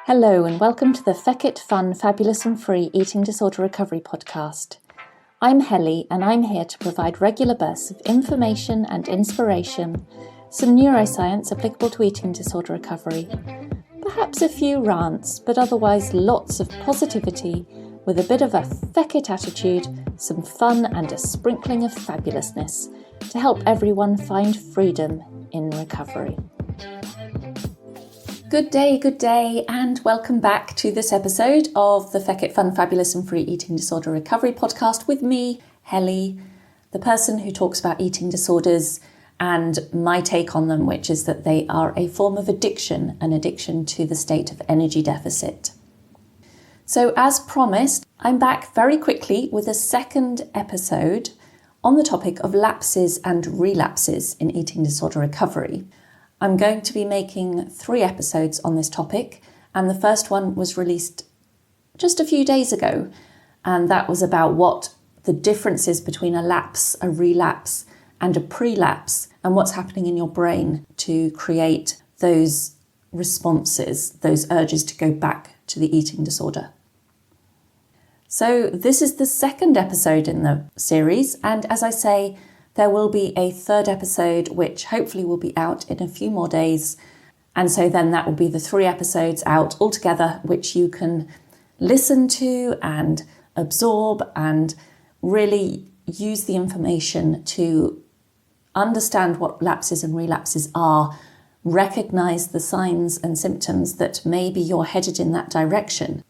Hello and welcome to the Feck It Fun, Fabulous and Free Eating Disorder Recovery podcast. I'm Helly and I'm here to provide regular bursts of information and inspiration, some neuroscience applicable to eating disorder recovery, perhaps a few rants, but otherwise lots of positivity with a bit of a feck it attitude, some fun and a sprinkling of fabulousness to help everyone find freedom in recovery. Good day, and welcome back to this episode of the Feck It Fun, Fabulous and Free Eating Disorder Recovery podcast with me, Helly, the person who talks about eating disorders and my take on them, which is that they are a form of addiction, an addiction to the state of energy deficit. So as promised, I'm back very quickly with a second episode on the topic of lapses and relapses in eating disorder recovery. I'm going to be making 3 episodes on this topic, and the first one was released just a few days ago, and that was about what the difference is between a lapse, a relapse, and a prelapse, and what's happening in your brain to create those responses, those urges to go back to the eating disorder. So this is the second episode in the series, and as I say, there will be a third episode, which hopefully will be out in a few more days. And so then that will be the 3 episodes out altogether, which you can listen to and absorb and really use the information to understand what lapses and relapses are, recognize the signs and symptoms that maybe you're headed in that direction,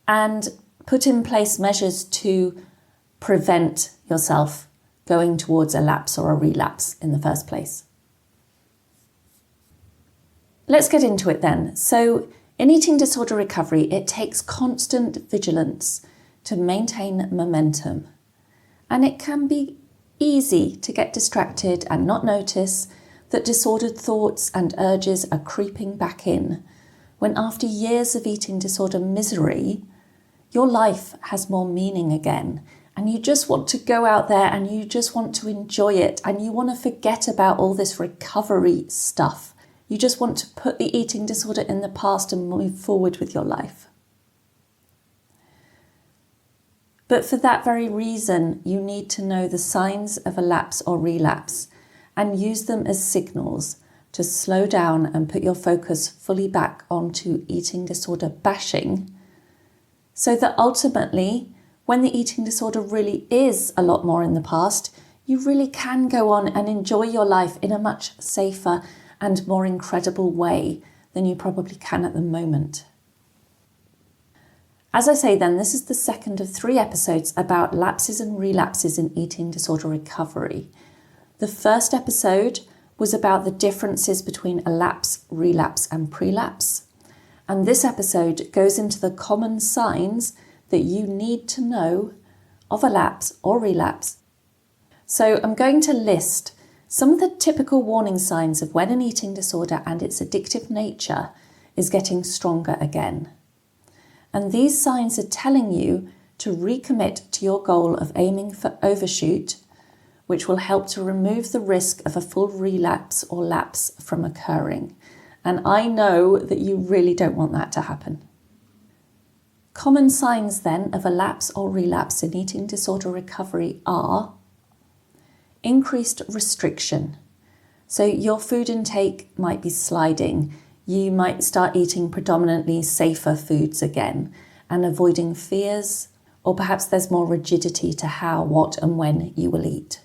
and put in place measures to prevent yourself going towards a lapse or a relapse in the first place. Let's get into it then. So in eating disorder recovery, it takes constant vigilance to maintain momentum. And it can be easy to get distracted and not notice that disordered thoughts and urges are creeping back in, when after years of eating disorder misery, your life has more meaning again. And you just want to go out there and you just want to enjoy it and you want to forget about all this recovery stuff. You just want to put the eating disorder in the past and move forward with your life. But for that very reason, you need to know the signs of a lapse or relapse and use them as signals to slow down and put your focus fully back onto eating disorder bashing, so that ultimately, when the eating disorder really is a lot more in the past, you really can go on and enjoy your life in a much safer and more incredible way than you probably can at the moment. As I say then, this is the second of 3 episodes about lapses and relapses in eating disorder recovery. The first episode was about the differences between a lapse, relapse and prelapse. And this episode goes into the common signs that you need to know of a lapse or relapse. So I'm going to list some of the typical warning signs of when an eating disorder and its addictive nature is getting stronger again. And these signs are telling you to recommit to your goal of aiming for overshoot, which will help to remove the risk of a full relapse or lapse from occurring. And I know that you really don't want that to happen. Common signs then of a lapse or relapse in eating disorder recovery are increased restriction. So your food intake might be sliding. You might start eating predominantly safer foods again and avoiding fears, or perhaps there's more rigidity to how, what and when you will eat.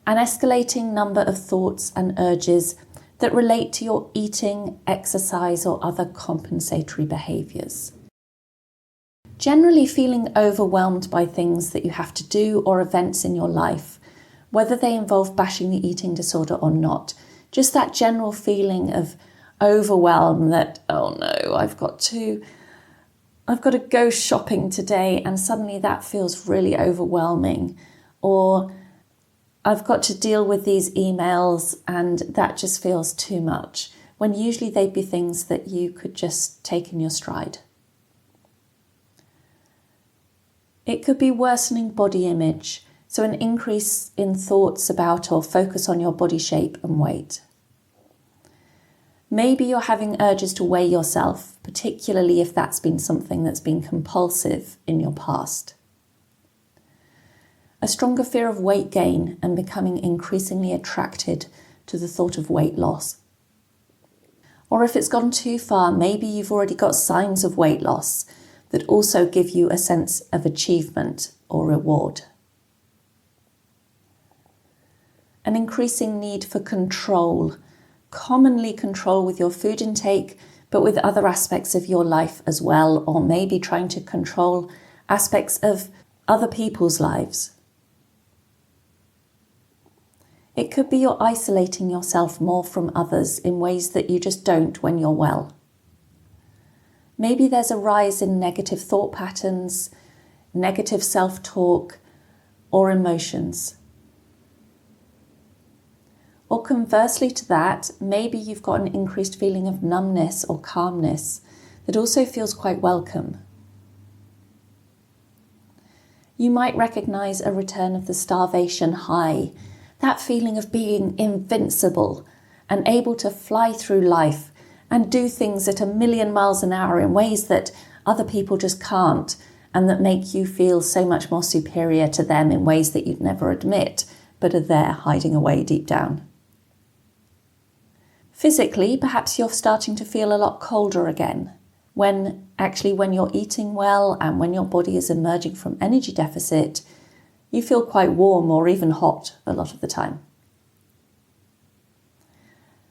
An escalating number of thoughts and urges that relate to your eating, exercise or other compensatory behaviours. Generally feeling overwhelmed by things that you have to do or events in your life, whether they involve bashing the eating disorder or not. Just that general feeling of overwhelm that, oh no, I've got to go shopping today and suddenly that feels really overwhelming. Or I've got to deal with these emails and that just feels too much, when usually they'd be things that you could just take in your stride. It could be worsening body image, so an increase in thoughts about or focus on your body shape and weight. Maybe you're having urges to weigh yourself, particularly if that's been something that's been compulsive in your past. A stronger fear of weight gain and becoming increasingly attracted to the thought of weight loss. Or if it's gone too far, maybe you've already got signs of weight loss that also give you a sense of achievement or reward. An increasing need for control, commonly control with your food intake, but with other aspects of your life as well, or maybe trying to control aspects of other people's lives. It could be you're isolating yourself more from others in ways that you just don't when you're well. Maybe there's a rise in negative thought patterns, negative self-talk, or emotions. Or conversely to that, maybe you've got an increased feeling of numbness or calmness that also feels quite welcome. You might recognize a return of the starvation high, that feeling of being invincible and able to fly through life and do things at 1,000,000 miles an hour in ways that other people just can't, and that make you feel so much more superior to them in ways that you'd never admit, but are there hiding away deep down. Physically, perhaps you're starting to feel a lot colder again, when you're eating well and when your body is emerging from energy deficit, you feel quite warm or even hot a lot of the time.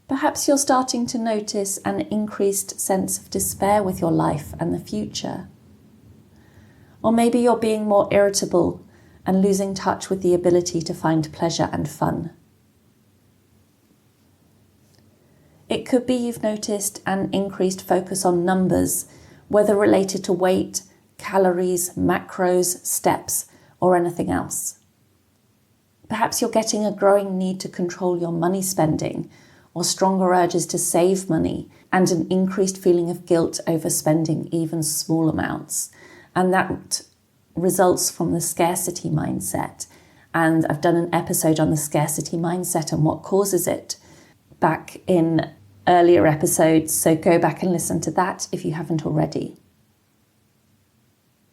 Perhaps you're starting to notice an increased sense of despair with your life and the future. Or maybe you're being more irritable and losing touch with the ability to find pleasure and fun. It could be you've noticed an increased focus on numbers, whether related to weight, calories, macros, steps, or anything else. Perhaps you're getting a growing need to control your money spending, or stronger urges to save money, and an increased feeling of guilt over spending even small amounts. And that results from the scarcity mindset. And I've done an episode on the scarcity mindset and what causes it back in earlier episodes, so go back and listen to that if you haven't already.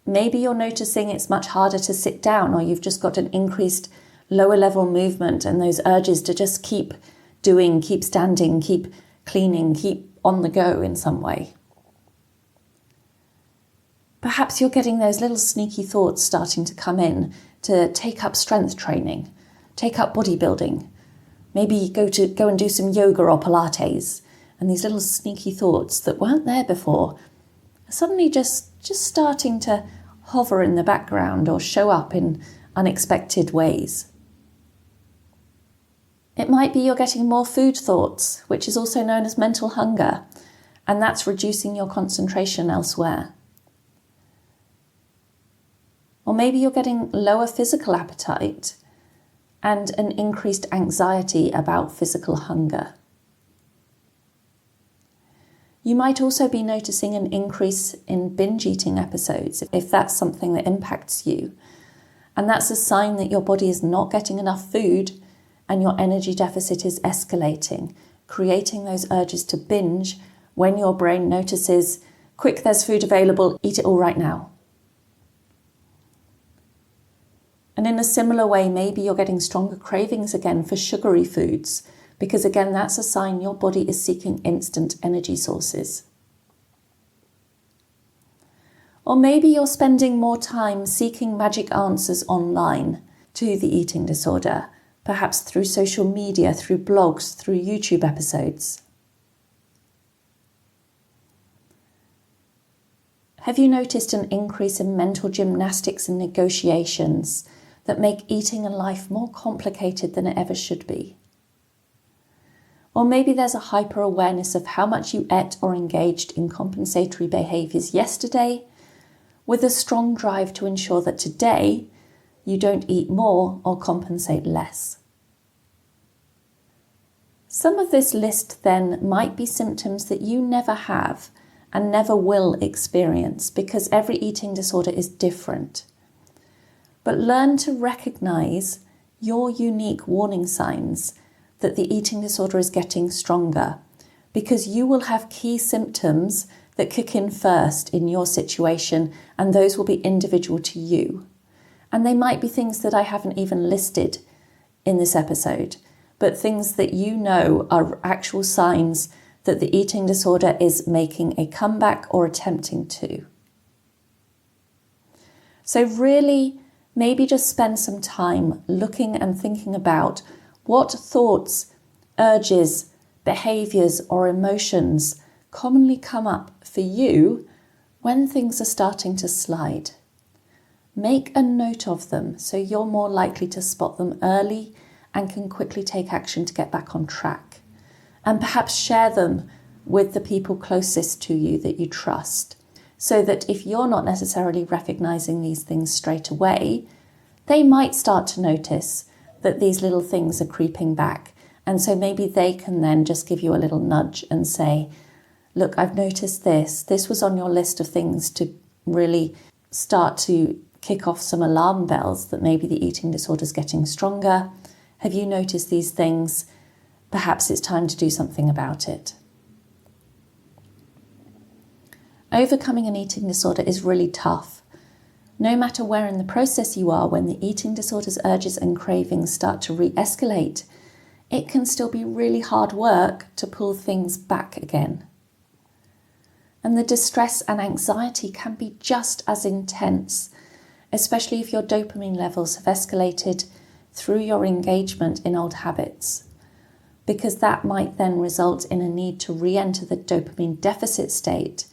Maybe you're noticing it's much harder to sit down, or you've just got an increased lower level movement and those urges to just keep doing, keep standing, keep cleaning, keep on the go in some way. Perhaps you're getting those little sneaky thoughts starting to come in to take up strength training, take up bodybuilding, maybe go and do some yoga or Pilates, and these little sneaky thoughts that weren't there before are suddenly just starting to hover in the background or show up in unexpected ways. It might be you're getting more food thoughts, which is also known as mental hunger, and that's reducing your concentration elsewhere. Or maybe you're getting lower physical appetite and an increased anxiety about physical hunger. You might also be noticing an increase in binge eating episodes, if that's something that impacts you. And that's a sign that your body is not getting enough food and your energy deficit is escalating, creating those urges to binge when your brain notices, quick, there's food available, eat it all right now. And in a similar way, maybe you're getting stronger cravings again for sugary foods, because again, that's a sign your body is seeking instant energy sources. Or maybe you're spending more time seeking magic answers online to the eating disorder, perhaps through social media, through blogs, through YouTube episodes. Have you noticed an increase in mental gymnastics and negotiations that make eating and life more complicated than it ever should be? Or maybe there's a hyper-awareness of how much you ate or engaged in compensatory behaviours yesterday, with a strong drive to ensure that today you don't eat more or compensate less. Some of this list then might be symptoms that you never have and never will experience, because every eating disorder is different. But learn to recognise your unique warning signs that the eating disorder is getting stronger, because you will have key symptoms that kick in first in your situation, and those will be individual to you. And they might be things that I haven't even listed in this episode, but things that you know are actual signs that the eating disorder is making a comeback or attempting to. So really, maybe just spend some time looking and thinking about what thoughts, urges, behaviours or emotions commonly come up for you when things are starting to slide. Make a note of them so you're more likely to spot them early and can quickly take action to get back on track. And perhaps share them with the people closest to you that you trust, so that if you're not necessarily recognising these things straight away, they might start to notice that these little things are creeping back. And so maybe they can then just give you a little nudge and say, look, I've noticed this. This was on your list of things to really start to kick off some alarm bells that maybe the eating disorder is getting stronger. Have you noticed these things? Perhaps it's time to do something about it. Overcoming an eating disorder is really tough. No matter where in the process you are, when the eating disorder's urges and cravings start to re-escalate, it can still be really hard work to pull things back again. And the distress and anxiety can be just as intense, especially if your dopamine levels have escalated through your engagement in old habits, because that might then result in a need to re-enter the dopamine deficit state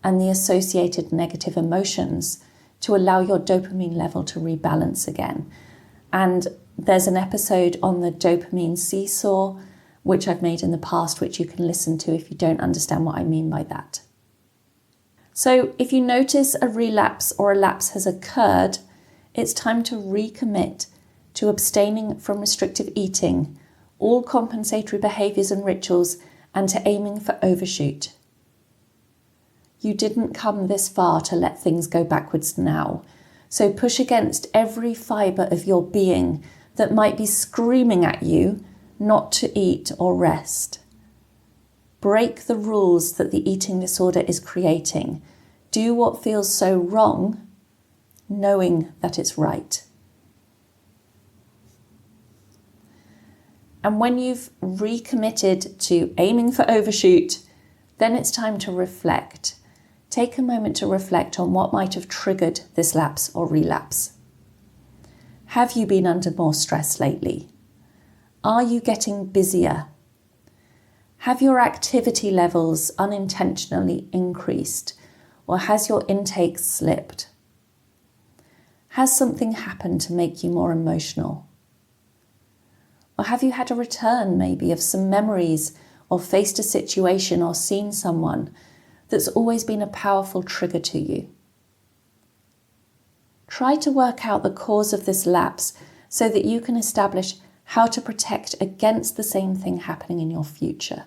and the associated negative emotions to allow your dopamine level to rebalance again. And there's an episode on the dopamine seesaw, which I've made in the past, which you can listen to if you don't understand what I mean by that. So if you notice a relapse or a lapse has occurred, it's time to recommit to abstaining from restrictive eating, all compensatory behaviours and rituals, and to aiming for overshoot. You didn't come this far to let things go backwards now, so push against every fibre of your being that might be screaming at you not to eat or rest. Break the rules that the eating disorder is creating. Do what feels so wrong, knowing that it's right. And when you've recommitted to aiming for overshoot, then it's time to reflect. Take a moment to reflect on what might have triggered this lapse or relapse. Have you been under more stress lately? Are you getting busier? Have your activity levels unintentionally increased, or has your intake slipped? Has something happened to make you more emotional? Or have you had a return maybe of some memories, or faced a situation or seen someone that's always been a powerful trigger to you? Try to work out the cause of this lapse so that you can establish how to protect against the same thing happening in your future.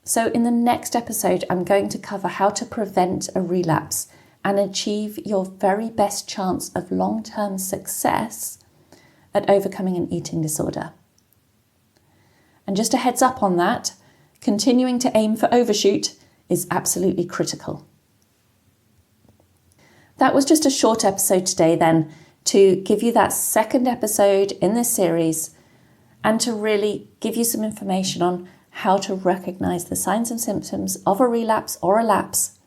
So in the next episode, I'm going to cover how to prevent a relapse and achieve your very best chance of long-term success at overcoming an eating disorder. And just a heads up on that, continuing to aim for overshoot is absolutely critical. That was just a short episode today then, to give you that second episode in this series and to really give you some information on how to recognise the signs and symptoms of a relapse or a lapse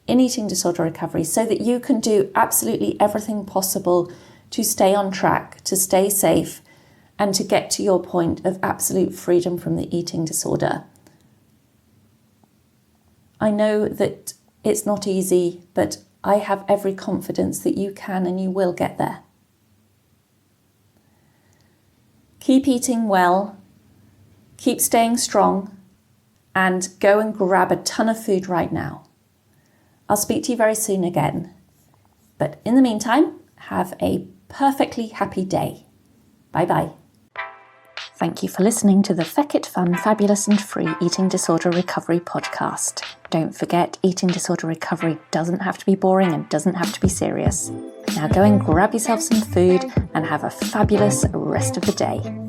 in eating disorder recovery, so that you can do absolutely everything possible to stay on track, to stay safe, and to get to your point of absolute freedom from the eating disorder. I know that it's not easy, but I have every confidence that you can and you will get there. Keep eating well, keep staying strong, and go and grab a ton of food right now. I'll speak to you very soon again. But in the meantime, have a perfectly happy day. Bye-bye. Thank you for listening to the Feck It Fun, Fabulous and Free Eating Disorder Recovery podcast. Don't forget, eating disorder recovery doesn't have to be boring and doesn't have to be serious. Now go and grab yourself some food and have a fabulous rest of the day.